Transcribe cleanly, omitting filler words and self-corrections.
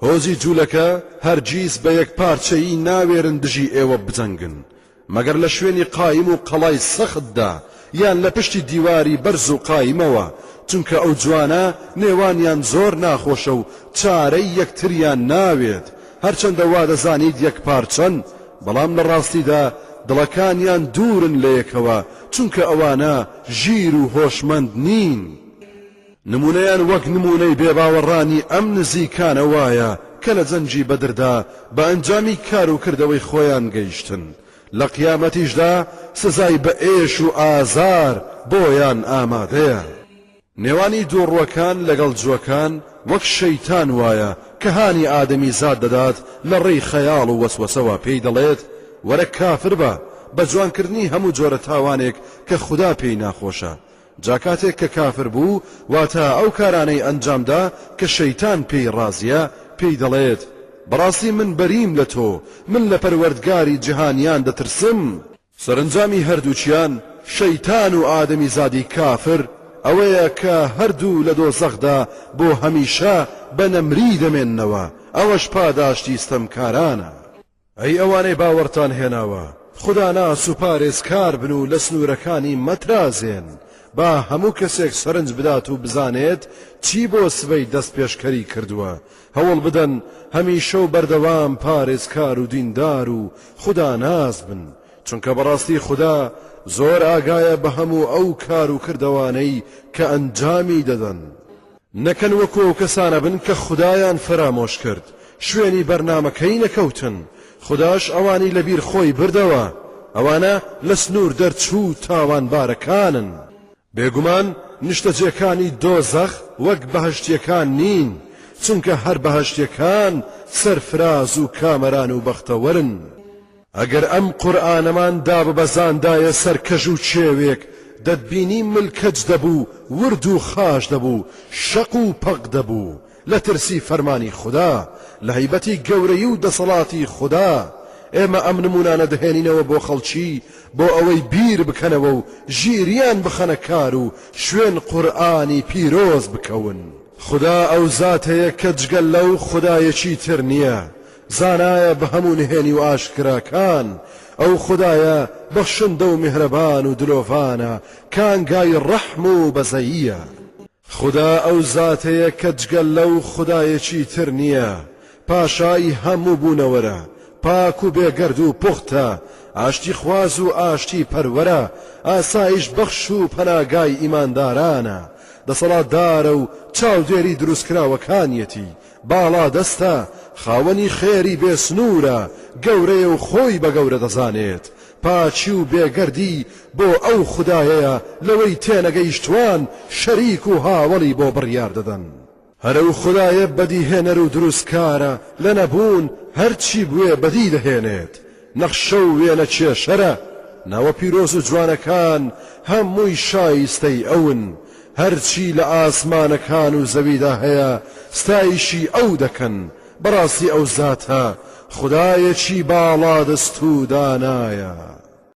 هۆزی جوولەکە هەرگیز بە یەک پارچەیی ناوێرن دژی ئێوە بجەنگن مەگەر لە شوێنی قایم و قەڵای سەختدا یان لە پشتی دیواری بەرز و قایمەوە چونکە ئەو جوانە نێوانیان زۆر ناخۆشە و چارەی یەکتریان ناوێت هەرچەندە وا دەزانیت یەک پارچەن بەڵام لە ڕاستیدا دڵەکانیان دوورن لە یەکەوە چونکە ئەوانە ژیر و هۆشمەند نین نمونەیان وەک نمونەی بێباوەڕانی ئەم نزیکانە وایە کە لە جەنگی بەدردا بە ئەنجامی کار و کردەوەی خۆیان گەیشتن لە قیامەتیشدا سزای بە ئێش و ئازار بۆیان ئامادەیە نێوانی دووڕوەکان لەگەڵ جووەکان وەک شەیتان وایە کە هانی ئادەمی زاد دەدات لە ڕێی خەیاڵ و وەسوەسەوە پێی دەڵێت وەرە کافر بە جوانکردنی هەموو جۆرە تاوانێک کە خوددا پێی ناخۆشە جاکاتێک کە کافر بوو واتە ئەو کارانەی ئەنجامدا کە شەیتان پێی ڕازیە پێی دەڵێت بەڕاستی من بەریم لە تۆ من لە پەروەردگاری جیهانیان دەترسم سەرنجامی هەردووچیان شەیتان و ئادەمی زادی کافر ئەوەیە کە هەردوو لە دۆزەخدا بۆ هەمیشە بە نەمری دەمێننەوە ئەوەش پاداشتی ستەمکارانە ئەی ئەوانەی باوەڕتان هێناوە خوددا ناس و پارێزکار بن و لە سنوورەکانی مەترازێن با هەموو کەسێک سەرنج بدات و بزانێت چی بۆ سبەی دەست پێشکەری کردووە هەوڵ بدەن هەمیشە و بەردەوام پارێزکار و دیندار و خوددا ناز بن چونکە بەڕاستی خوددا زۆر ئاگایە بە هەموو ئەو کار و کردەوانەی کە ئەنجامی دەدەن نەکەن وەکو ئەو کەسانە بن کە خوددایان فرامۆش کرد شوێنی بەرنامەکەی نەکەوتن خودداش ئەوانی لەبیر خۆی بردەوە ئەوانە لە سنوور دەرچوو تاوانبارەکانن بێگومان نیشتەجێکانی دۆزەخ وەک بەهەشتیەکان نین چونکە هەر بەهەشتیەکان سەرفراز و کامەران و بەختەوەرن ئەگەر ئەم قورئانەمان داببەزاندایە سەرکەژ و چێوێک دەتبینی ملکەج دەبوو ورد و خاش دەبوو شەق و پەق دەبوو لە ترسی فەرمانی خوددا لە هەیبەتی گەورەی و دەسەڵاتی خوددا ئێمە ئەم نمونانە دەهێنینەوە بۆ خەڵکی بۆ ئەوەی بیر بکەنەوە و ژیریان بخەنە کار و شوێن قورئانی پیرۆز بکەون خوددا ئەو زاتەیە کە جگەل لەو خودایەکی تر نییە زانایە بە هەموو نهێنی و ئاشکراکان ئەو خودایە بەخشندە و میهرەبان و دلۆڤانە کانگای ڕەحم و بەزەییە خوددا ئەو زاتەیە کە جگەل لەو خودایەکی تر نییە پاشای هەموو بوونەوەرە پاک و بێگەرد و پوختە ئاشتی خواز و ئاشتی پەروەرە ئاسایش بەخش و پەناگای ئیماندارانە دەسەڵاتدارە و چاودێری دروستکراوەکانیەتی باڵا دەستە خاوەنی خێری بێسنوورە گەورەیە و خۆی بە گەورە دەزانێت پاچی و بێگەردی بۆ ئەو خودایەیە لەوەی تێنەگەیشتوان شەریک و هاوڵی بۆ بڕیار دەدەن هەرە و خودایە بەدیهێنەر و دروستکارە لە نەبوون هەرچی بوێ بەدی دەهێنێت نەخشە و وێنە کێشەرە ناوە پیرۆز و جوانەکان هەمووی شایستەی ئەون هەرچی لە ئاسمانەکان و زەویدا هەیە ستایشی ئەو دەکەن بەڕاستی ئەو زاتە خودایەکی باڵا دەست و دانایە